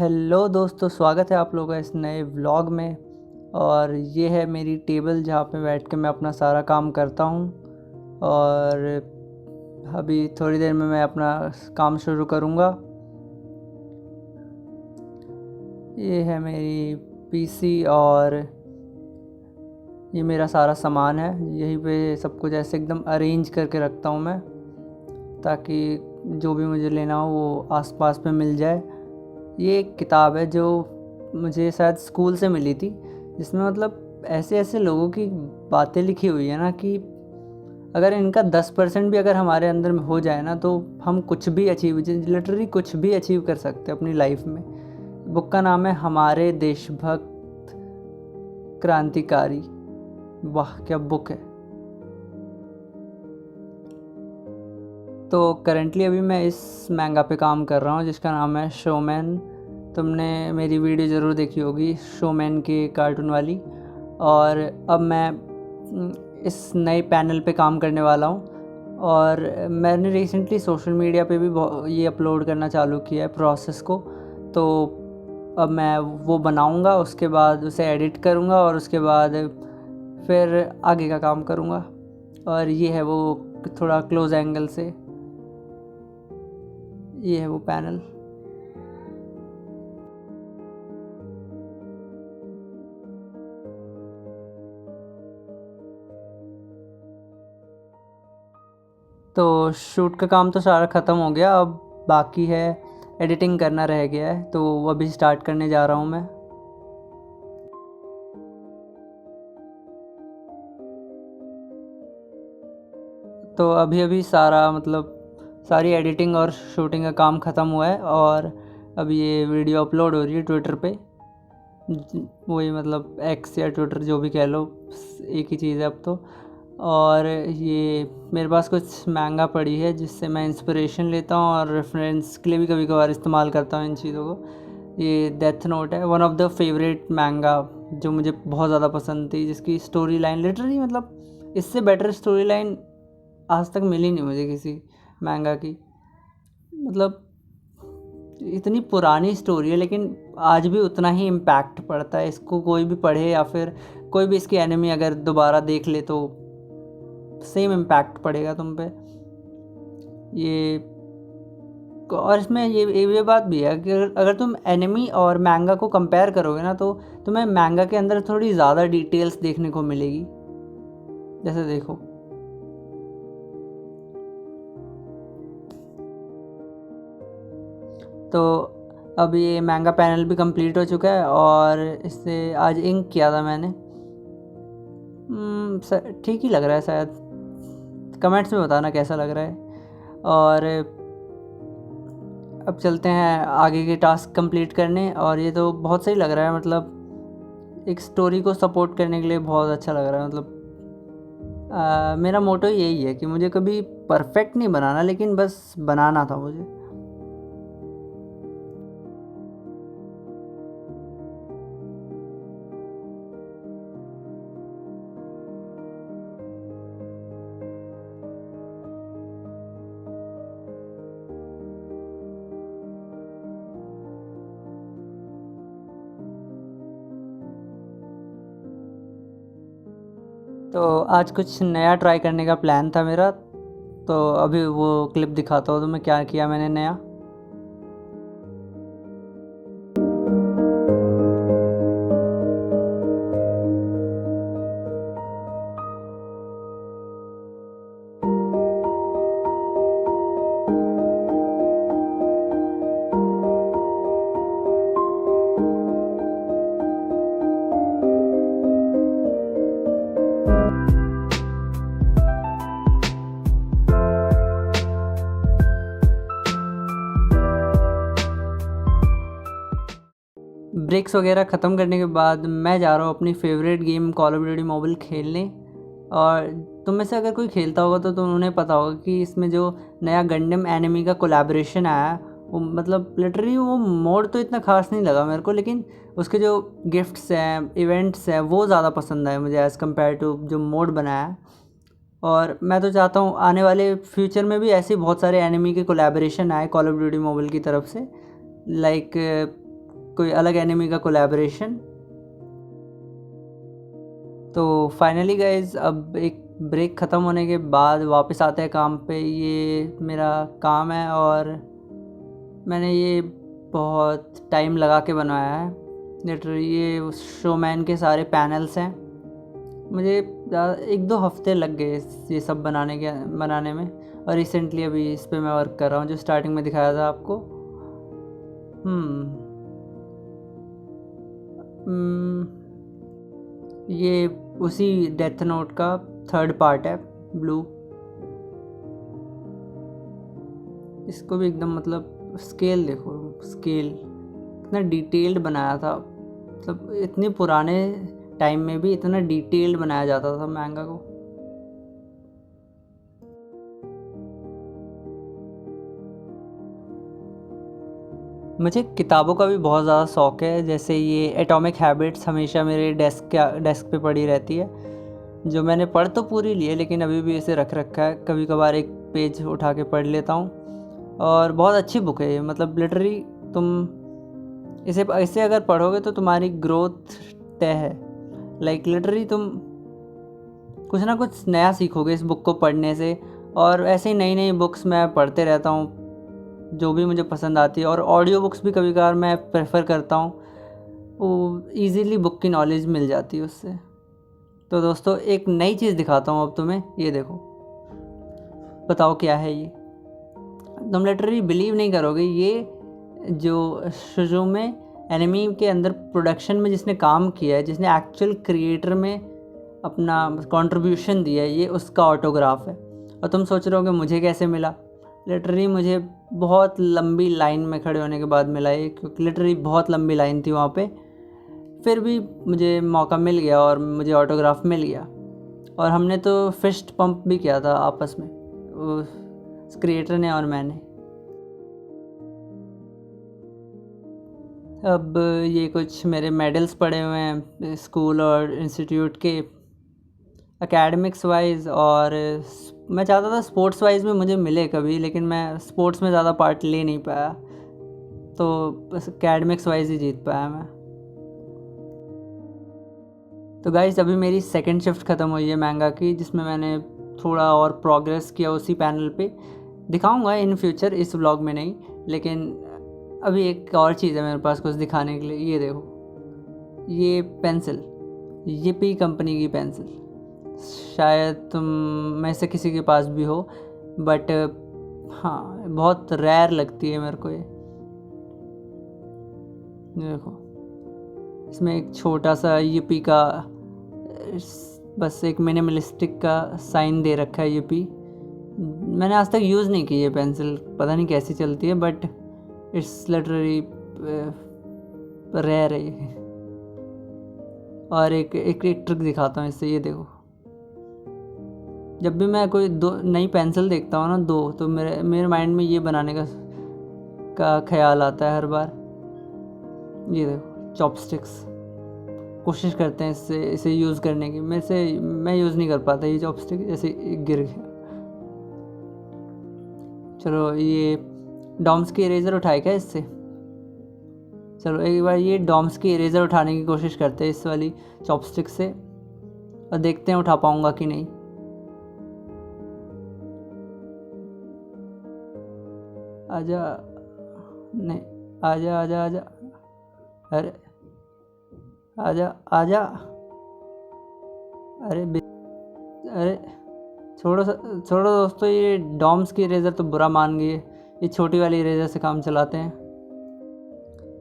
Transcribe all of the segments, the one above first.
Hello दोस्तों, स्वागत है आप लोगों का इस नए व्लॉग में। और ये है मेरी टेबल जहाँ पे बैठ के मैं अपना सारा काम करता हूँ। और अभी थोड़ी देर में मैं अपना काम शुरू करूँगा। ये है मेरी पीसी और ये मेरा सारा सामान है। यहीं पे सब कुछ ऐसे एकदम अरेंज करके रखता हूँ मैं, ताकि जो भी मुझे लेना हो वो आसपास में मिल जाए। ये एक किताब है जो मुझे शायद स्कूल से मिली थी, जिसमें मतलब ऐसे ऐसे लोगों की बातें लिखी हुई है ना कि अगर इनका 10% भी अगर हमारे अंदर में हो जाए ना, तो हम कुछ भी अचीव, लिटरली कुछ भी अचीव कर सकते हैं अपनी लाइफ में। बुक का नाम है हमारे देशभक्त क्रांतिकारी। वाह क्या बुक है। तो करेंटली अभी मैं इस मैंगा पे काम कर रहा हूँ जिसका नाम है शोमैन। तुमने मेरी वीडियो ज़रूर देखी होगी शोमैन के कार्टून वाली। और अब मैं इस नए पैनल पे काम करने वाला हूँ। और मैंने रिसेंटली सोशल मीडिया पे भी ये अपलोड करना चालू किया है प्रोसेस को। तो अब मैं वो बनाऊँगा, उसके बाद उसे एडिट करूँगा और उसके बाद फिर आगे का काम करूँगा। और ये है वो थोड़ा क्लोज एंगल से, ये है वो पैनल। तो शूट का काम तो सारा ख़त्म हो गया, अब बाकी है एडिटिंग करना रह गया है, तो वो अभी स्टार्ट करने जा रहा हूँ मैं। तो अभी अभी सारा मतलब सारी एडिटिंग और शूटिंग का काम ख़त्म हुआ है और अभी ये वीडियो अपलोड हो रही है ट्विटर पे। वही मतलब एक्स या ट्विटर जो भी कह लो, एक ही चीज़ है अब तो। और ये मेरे पास कुछ मैंगा पड़ी है जिससे मैं इंस्पिरेशन लेता हूँ और रेफरेंस के लिए भी कभी कभार इस्तेमाल करता हूँ इन चीज़ों को। ये डेथ नोट है, वन ऑफ द फेवरेट मैंगा जो मुझे बहुत ज़्यादा पसंद थी, जिसकी स्टोरी लाइन लिटरली मतलब इससे बेटर स्टोरी लाइन आज तक मिली नहीं मुझे किसी मैंगा की। मतलब इतनी पुरानी स्टोरी है लेकिन आज भी उतना ही इम्पैक्ट पड़ता है। इसको कोई भी पढ़े या फिर कोई भी इसकी एनिमी अगर दोबारा देख ले तो सेम इम्पैक्ट पड़ेगा तुम पे। ये और इसमें ये बात भी है कि अगर तुम एनिमी और मैंगा को कंपेयर करोगे ना, तो तुम्हें मैंगा के अंदर थोड़ी ज़्यादा डिटेल्स देखने को मिलेगी। जैसे देखो, तो अब ये मैंगा पैनल भी कंप्लीट हो चुका है और इससे आज इंक किया था मैंने। ठीक ही लग रहा है शायद। कमेंट्स में बताना कैसा लग रहा है। और अब चलते हैं आगे के टास्क कंप्लीट करने। और ये तो बहुत सही लग रहा है, मतलब एक स्टोरी को सपोर्ट करने के लिए बहुत अच्छा लग रहा है। मतलब मेरा मोटो यही है कि मुझे कभी परफेक्ट नहीं बनाना, लेकिन बस बनाना था मुझे। तो आज कुछ नया ट्राई करने का प्लान था मेरा, तो अभी वो क्लिप दिखाता हूँ तो मैं क्या किया मैंने नया। ब्रेक्स वगैरह ख़त्म करने के बाद मैं जा रहा हूँ अपनी favourite game call of duty mobile खेलने। और तुम में से अगर कोई खेलता होगा तो उन्हें पता होगा कि इसमें जो नया गंडम एनिमी का कोलैबोरेशन आया है, वो मतलब लिटरली वो मोड तो इतना ख़ास नहीं लगा मेरे को, लेकिन उसके जो गिफ्ट्स हैं, इवेंट्स हैं, वो ज़्यादा पसंद आए मुझे एज़ कम्पेयर टू जो मोड बनाया है। और मैं तो चाहता हूँ आने वाले फ्यूचर में भी ऐसे बहुत सारे एनिमी के कोलैबोरेशन आए कॉल ऑफ ड्यूटी मोबाइल की तरफ से। लाइक कोई अलग एनिमी का कोलैबोरेशन। तो फाइनली गाइज अब एक ब्रेक ख़त्म होने के बाद वापस आते हैं काम पे। ये मेरा काम है और मैंने ये बहुत टाइम लगा के बनवाया है। लिटरली ये शोमैन के सारे पैनल्स हैं, मुझे 1-2 हफ्ते लग गए ये सब बनाने में। और रिसेंटली अभी इस पे मैं वर्क कर रहा हूँ, जो स्टार्टिंग में दिखाया था आपको। ये उसी डेथ नोट का 3rd पार्ट है, ब्लू। इसको भी एकदम मतलब स्केल देखो, स्केल इतना डिटेल्ड बनाया था। मतलब इतने पुराने टाइम में भी इतना डिटेल्ड बनाया जाता था मैंगा को। मुझे किताबों का भी बहुत ज़्यादा शौक़ है। जैसे ये एटॉमिक हैबिट्स हमेशा मेरे डेस्क पे पड़ी रहती है, जो मैंने पढ़ तो पूरी ली है लेकिन अभी भी इसे रख रखा है। कभी कभार एक पेज उठा के पढ़ लेता हूँ और बहुत अच्छी बुक है ये। मतलब लिटरली तुम इसे अगर पढ़ोगे तो तुम्हारी ग्रोथ तय है। लाइक लिटरली तुम कुछ ना कुछ नया सीखोगे इस बुक को पढ़ने से। और ऐसे ही नई नई बुक्स मैं पढ़ते रहता हूँ जो भी मुझे पसंद आती है। और ऑडियो बुक्स भी कभी कभार मैं प्रेफर करता हूँ, वो ईज़िली बुक की नॉलेज मिल जाती है उससे। तो दोस्तों एक नई चीज़ दिखाता हूँ अब तुम्हें, ये देखो, बताओ क्या है ये। तुम लिटरली बिलीव नहीं करोगे, ये जो शुजुमे एनिमी के अंदर प्रोडक्शन में जिसने काम किया है, जिसने एक्चुअल क्रिएटर में अपना कंट्रीब्यूशन दिया है, ये उसका ऑटोग्राफ है। और तुम सोच रहे हो कि मुझे कैसे मिला। लिटरली मुझे बहुत लंबी लाइन में खड़े होने के बाद मिला ये, क्योंकि लिटरली बहुत लंबी लाइन थी वहाँ पे। फिर भी मुझे मौका मिल गया और मुझे ऑटोग्राफ मिल गया। और हमने तो फिस्ट पंप भी किया था आपस में, उस क्रिएटर ने और मैंने। अब ये कुछ मेरे मेडल्स पड़े हुए हैं स्कूल और इंस्टीट्यूट के, एकेडमिक्स वाइज। और मैं चाहता था स्पोर्ट्स वाइज में मुझे मिले कभी, लेकिन मैं स्पोर्ट्स में ज़्यादा पार्ट ले नहीं पाया, तो बस एकेडमिक्स वाइज ही जीत पाया मैं। तो गाइस अभी मेरी 2nd शिफ्ट ख़त्म हुई है मैंगा की, जिसमें मैंने थोड़ा और प्रोग्रेस किया उसी पैनल पे। दिखाऊंगा इन फ्यूचर, इस व्लॉग में नहीं। लेकिन अभी एक और चीज़ है मेरे पास कुछ दिखाने के लिए। ये देखो, ये पेंसिल, यिप्पी कंपनी की पेंसिल। शायद तुम में से किसी के पास भी हो, बट हाँ बहुत रेयर लगती है मेरे को ये। देखो, इसमें एक छोटा सा यिप्पी का बस एक मिनिमलिस्टिक का साइन दे रखा है यिप्पी। मैंने आज तक यूज़ नहीं की ये पेंसिल, पता नहीं कैसी चलती है, बट इट्स लिटरली रेयर है ये। और एक ट्रिक दिखाता हूँ इससे, ये देखो। जब भी मैं कोई नई पेंसिल देखता हूँ ना, तो मेरे माइंड में ये बनाने का ख्याल आता है हर बार। ये देखो, चॉपस्टिक्स। कोशिश करते हैं इसे यूज़ करने की। मैं यूज़ नहीं कर पाता ये चॉपस्टिक, जैसे गिर गया। चलो ये डॉम्स की इरेज़र उठाए क्या इससे? चलो एक बार ये डॉम्स की इरेज़र उठाने की कोशिश करते हैं इस वाली चॉपस्टिक से, और देखते हैं उठा पाऊँगा कि नहीं। आजा, नहीं, आजा आजा आजा, अरे आजा आजा, अरे छोड़ो दोस्तों, ये डॉम्स की इरेज़र तो बुरा मान गई है। ये छोटी वाली इरेज़र से काम चलाते हैं।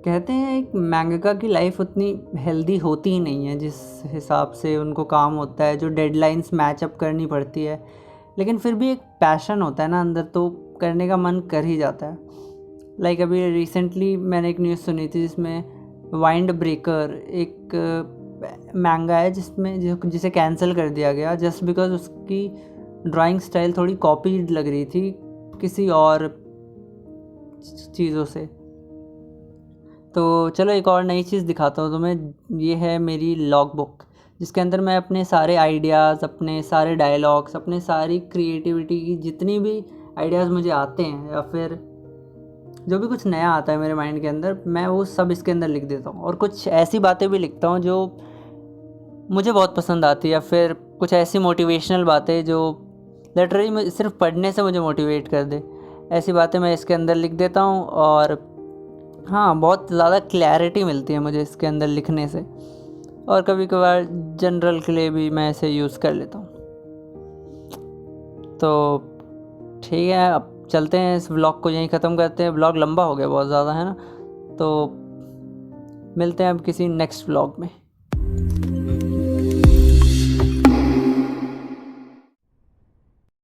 कहते हैं एक मैंगाका की लाइफ उतनी हेल्दी होती ही नहीं है, जिस हिसाब से उनको काम होता है, जो डेडलाइंस मैचअप करनी पड़ती है। लेकिन फिर भी एक पैशन होता है ना अंदर, तो करने का मन कर ही जाता है। लाइक अभी रिसेंटली मैंने एक न्यूज़ सुनी थी जिसमें वाइंड ब्रेकर एक मैंगा है जिसे कैंसिल कर दिया गया जस्ट बिकॉज उसकी ड्राइंग स्टाइल थोड़ी कॉपीड लग रही थी किसी और चीज़ों से। तो चलो एक और नई चीज़ दिखाता हूँ तुम्हें। ये है मेरी लॉग बुक, जिसके अंदर मैं अपने सारे आइडियाज़, अपने सारे डायलॉग्स, अपने सारी क्रिएटिविटी की जितनी भी आइडियाज़ मुझे आते हैं, या फिर जो भी कुछ नया आता है मेरे माइंड के अंदर मैं वो सब इसके अंदर लिख देता हूँ। और कुछ ऐसी बातें भी लिखता हूँ जो मुझे बहुत पसंद आती है, या फिर कुछ ऐसी मोटिवेशनल बातें जो लिटरली सिर्फ पढ़ने से मुझे मोटिवेट कर दे, ऐसी बातें मैं इसके अंदर लिख देता हूँ। और हाँ, बहुत ज़्यादा क्लैरिटी मिलती है मुझे इसके अंदर लिखने से। और कभी कभार जनरल के लिए भी मैं इसे यूज़ कर लेता हूँ। तो ठीक है, अब चलते हैं, इस व्लॉग को यहीं ख़त्म करते हैं। व्लॉग लंबा हो गया बहुत ज़्यादा, है ना। तो मिलते हैं अब किसी नेक्स्ट व्लॉग में।